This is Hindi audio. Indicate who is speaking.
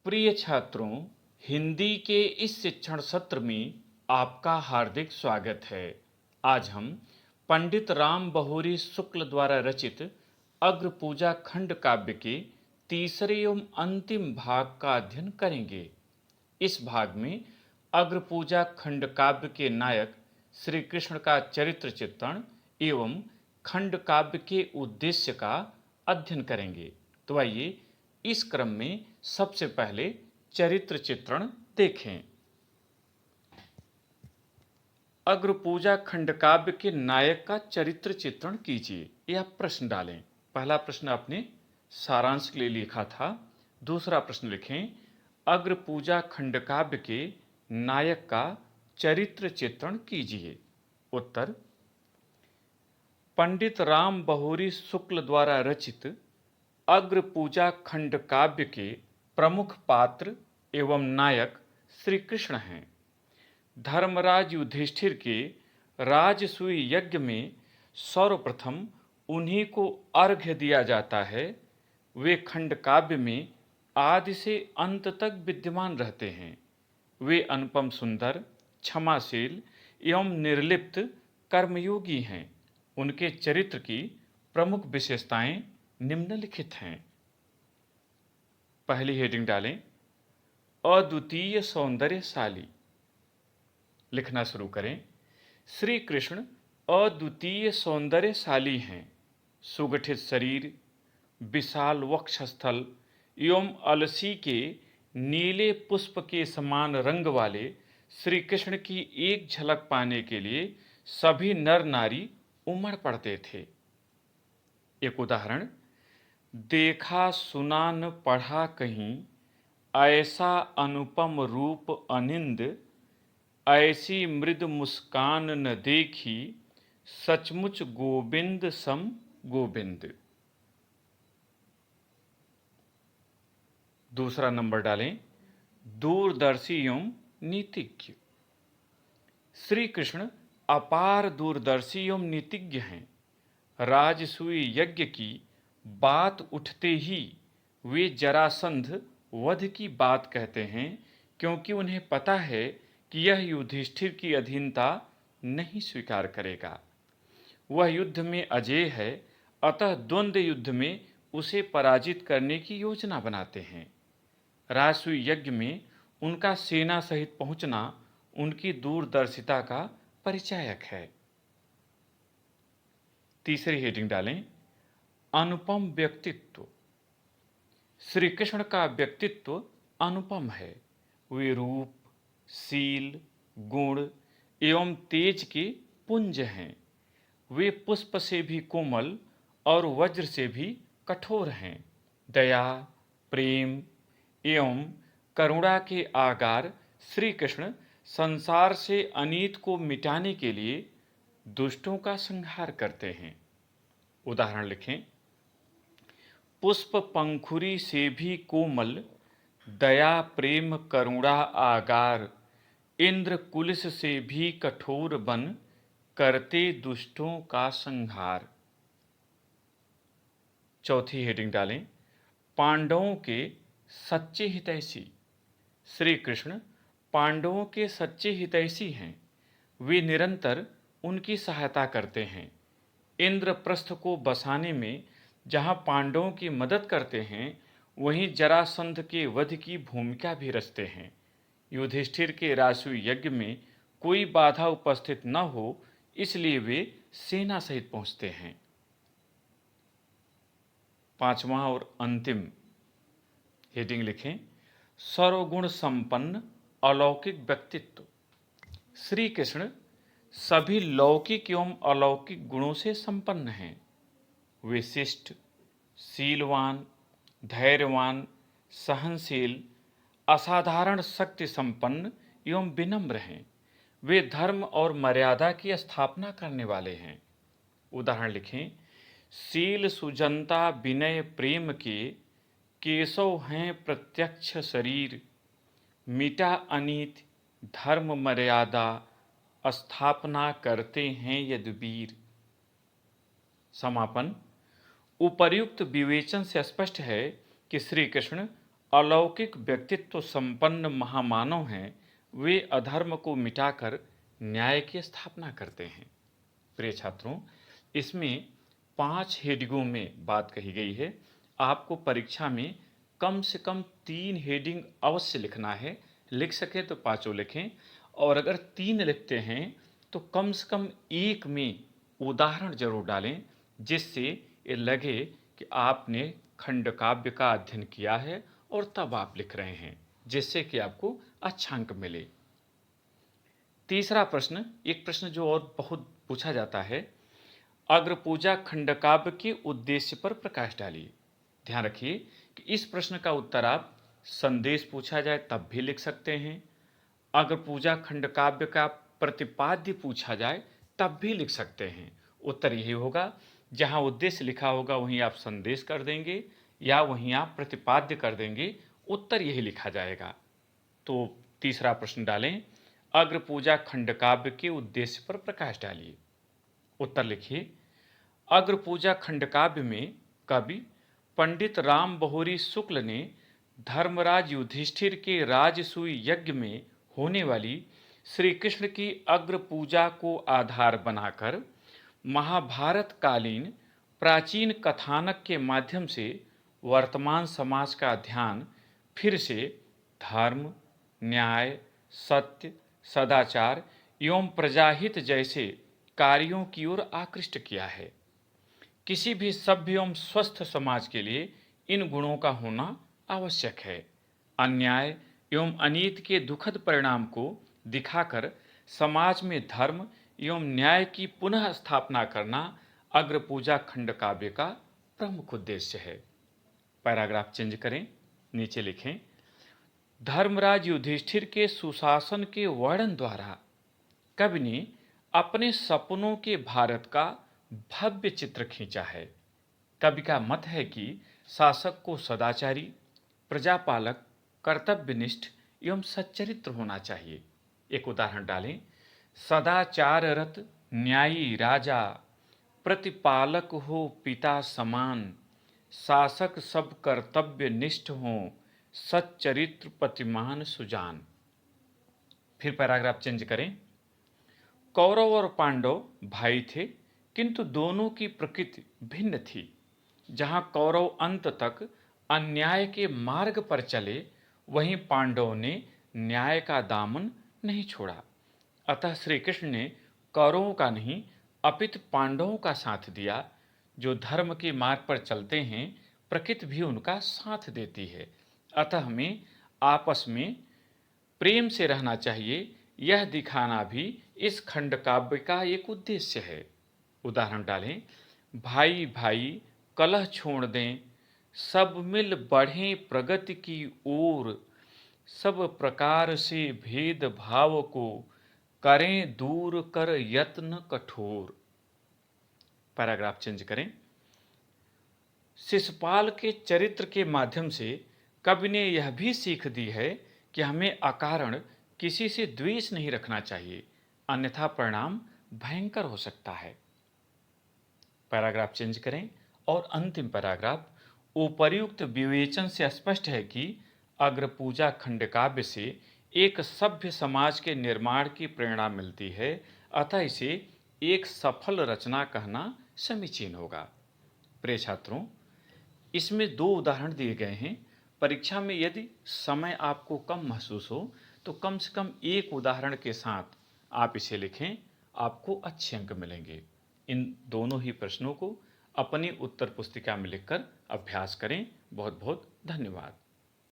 Speaker 1: प्रिय छात्रों, हिंदी के इस शिक्षण सत्र में आपका हार्दिक स्वागत है। आज हम पंडित राम बहोरी शुक्ल द्वारा रचित अग्रपूजा खंड काव्य के तीसरे एवं अंतिम भाग का अध्ययन करेंगे। इस भाग में अग्रपूजा खंड काव्य के नायक श्री कृष्ण का चरित्र चित्रण एवं खंड काव्य के उद्देश्य का अध्ययन करेंगे। तो आइए इस क्रम में सबसे पहले चरित्र चित्रण देखें। अग्रपूजा खंड काव्य के नायक का चरित्र चित्रण कीजिए। यह प्रश्न डालें। पहला प्रश्न आपने सारांश के लिए लिखा था। दूसरा प्रश्न लिखें, अग्रपूजा खंड काव्य के नायक का चरित्र चित्रण कीजिए। उत्तर, पंडित राम बहोरी शुक्ल द्वारा रचित अग्रपूजा खंड काव्य के प्रमुख पात्र एवं नायक श्री कृष्ण हैं। धर्मराज युधिष्ठिर के राजसूय यज्ञ में सर्वप्रथम उन्हीं को अर्घ्य दिया जाता है। वे खंड काव्य में आदि से अंत तक विद्यमान रहते हैं। वे अनुपम सुंदर, क्षमाशील एवं निर्लिप्त कर्मयोगी हैं। उनके चरित्र की प्रमुख विशेषताएं निम्नलिखित हैं। पहली हेडिंग डालें, अद्वितीय सौंदर्यशाली। लिखना शुरू करें। श्री कृष्ण अद्वितीय सौंदर्यशाली हैं। सुगठित शरीर, विशाल वक्षस्थल एवं अलसी के नीले पुष्प के समान रंग वाले श्री कृष्ण की एक झलक पाने के लिए सभी नर नारी उमड़ पड़ते थे। एक उदाहरण, देखा सुना न पढ़ा कहीं, ऐसा अनुपम रूप अनिंद, ऐसी मृद मुस्कान न देखी, सचमुच गोविंद सम गोविंद। दूसरा नंबर डालें, दूरदर्शी एवं नीतिज्ञ। श्री कृष्ण अपार दूरदर्शी एवं नीतिज्ञ हैं। राजसूय यज्ञ की बात उठते ही वे जरासंध वध की बात कहते हैं, क्योंकि उन्हें पता है कि यह युधिष्ठिर की अधीनता नहीं स्वीकार करेगा। वह युद्ध में अजेय है, अतः द्वंद्व युद्ध में उसे पराजित करने की योजना बनाते हैं। राजसूय यज्ञ में उनका सेना सहित पहुंचना उनकी दूरदर्शिता का परिचायक है। तीसरी हेडिंग डालें, अनुपम व्यक्तित्व। श्री कृष्ण का व्यक्तित्व अनुपम है। वे रूप, शील, गुण एवं तेज के पुंज हैं। वे पुष्प से भी कोमल और वज्र से भी कठोर हैं। दया, प्रेम एवं करुणा के आगार श्री कृष्ण संसार से अनीत को मिटाने के लिए दुष्टों का संहार करते हैं। उदाहरण लिखें, पुष्प पंखुरी से भी कोमल, दया प्रेम करुणा आगार, इंद्र कुलिस से भी कठोर बन, करते दुष्टों का संहार। चौथी हेडिंग डालें, पांडवों के सच्चे हितैषी। श्री कृष्ण पांडवों के सच्चे हितैषी हैं। वे निरंतर उनकी सहायता करते हैं। इंद्रप्रस्थ को बसाने में जहां पांडवों की मदद करते हैं, वहीं जरासंध के वध की भूमिका भी रचते हैं। युधिष्ठिर के राजसूय यज्ञ में कोई बाधा उपस्थित न हो, इसलिए वे सेना सहित पहुंचते हैं। पांचवा और अंतिम हेडिंग लिखें, सर्वगुण संपन्न अलौकिक व्यक्तित्व। श्री कृष्ण सभी लौकिक एवं अलौकिक गुणों से संपन्न हैं। वे शिष्ट, शीलवान, धैर्यवान, सहनशील, असाधारण शक्ति संपन्न एवं विनम्र हैं। वे धर्म और मर्यादा की स्थापना करने वाले हैं। उदाहरण लिखें, शील सुजनता विनय प्रेम के, केशव हैं प्रत्यक्ष शरीर, मिटा अनीत धर्म मर्यादा, स्थापना करते हैं यदुवीर। समापन, उपर्युक्त विवेचन से स्पष्ट है कि श्री कृष्ण अलौकिक व्यक्तित्व संपन्न महामानव हैं, वे अधर्म को मिटाकर न्याय की स्थापना करते हैं। प्रिय छात्रों, इसमें 5 हेडिंगों में बात कही गई है। आपको परीक्षा में कम से कम 3 हेडिंग अवश्य लिखना है। लिख सके तो 5 लिखें, और अगर 3 लिखते हैं तो कम से कम 1 में उदाहरण जरूर डालें, जिससे ये लगे कि आपने खंड काव्य का अध्ययन किया है और तब आप लिख रहे हैं, जिससे कि आपको अच्छा अंक मिले। तीसरा प्रश्न, एक प्रश्न जो और बहुत पूछा जाता है, अग्रपूजा खंडकाव्य के उद्देश्य पर प्रकाश डालिए। ध्यान रखिए कि इस प्रश्न का उत्तर आप संदेश पूछा जाए तब भी लिख सकते हैं, अग्रपूजा खंडकाव्य का प्रतिपाद्य पूछा जाए तब भी लिख सकते हैं। उत्तर यही होगा, जहां उद्देश्य लिखा होगा वहीं आप संदेश कर देंगे या वहीं आप प्रतिपाद्य कर देंगे, उत्तर यही लिखा जाएगा। तो तीसरा प्रश्न डालें, अग्रपूजा खंडकाव्य के उद्देश्य पर प्रकाश डालिए। उत्तर लिखिए, अग्रपूजा खंडकाव्य में कवि पंडित राम बहोरी शुक्ल ने धर्मराज युधिष्ठिर के राजसूय यज्ञ में होने वाली श्री कृष्ण की अग्रपूजा को आधार बनाकर महाभारत कालीन प्राचीन कथानक के माध्यम से वर्तमान समाज का ध्यान फिर से धर्म, न्याय, सत्य, सदाचार एवं प्रजाहित जैसे कार्यों की ओर आकृष्ट किया है। किसी भी सभ्य एवं स्वस्थ समाज के लिए इन गुणों का होना आवश्यक है। अन्याय एवं अनीति के दुखद परिणाम को दिखाकर समाज में धर्म एवं न्याय की पुनः स्थापना करना अग्रपूजा खंड काव्य का प्रमुख उद्देश्य है। पैराग्राफ चेंज करें, नीचे लिखें, धर्मराज युधिष्ठिर के सुशासन के वर्णन द्वारा कवि ने अपने सपनों के भारत का भव्य चित्र खींचा है। कवि का मत है कि शासक को सदाचारी, प्रजापालक, कर्तव्यनिष्ठ एवं सच्चरित्र होना चाहिए। एक उदाहरण डालें, सदाचाररत न्यायी राजा, प्रतिपालक हो पिता समान, शासक सब कर्तव्यनिष्ठ हो, सच्चरित्र प्रतिमान सुजान। फिर पैराग्राफ चेंज करें, कौरव और पांडव भाई थे, किंतु दोनों की प्रकृति भिन्न थी। जहां कौरव अंत तक अन्याय के मार्ग पर चले, वहीं पांडवों ने न्याय का दामन नहीं छोड़ा। अतः श्री कृष्ण ने कौरवों का नहीं अपितु पांडवों का साथ दिया। जो धर्म के मार्ग पर चलते हैं, प्रकृति भी उनका साथ देती है। अतः हमें आपस में प्रेम से रहना चाहिए, यह दिखाना भी इस खंड काव्य का एक उद्देश्य है। उदाहरण डालें, भाई भाई कलह छोड़ दें, सब मिल बढ़ें प्रगति की ओर, सब प्रकार से भेदभाव को करें दूर कर यत्न कठोर। पैराग्राफ चेंज करें, शिशुपाल के चरित्र के माध्यम से कवि ने यह भी सीख दी है कि हमें अकारण किसी से द्वेष नहीं रखना चाहिए, अन्यथा परिणाम भयंकर हो सकता है। पैराग्राफ चेंज करें और अंतिम पैराग्राफ, उपर्युक्त विवेचन से स्पष्ट है कि अग्रपूजा खंडकाव्य से एक सभ्य समाज के निर्माण की प्रेरणा मिलती है, अतः इसे एक सफल रचना कहना समीचीन होगा। प्रिय छात्रों, इसमें 2 उदाहरण दिए गए हैं। परीक्षा में यदि समय आपको कम महसूस हो तो कम से कम एक उदाहरण के साथ आप इसे लिखें, आपको अच्छे अंक मिलेंगे। इन दोनों ही प्रश्नों को अपनी उत्तर पुस्तिका में लिखकर अभ्यास करें। बहुत बहुत धन्यवाद।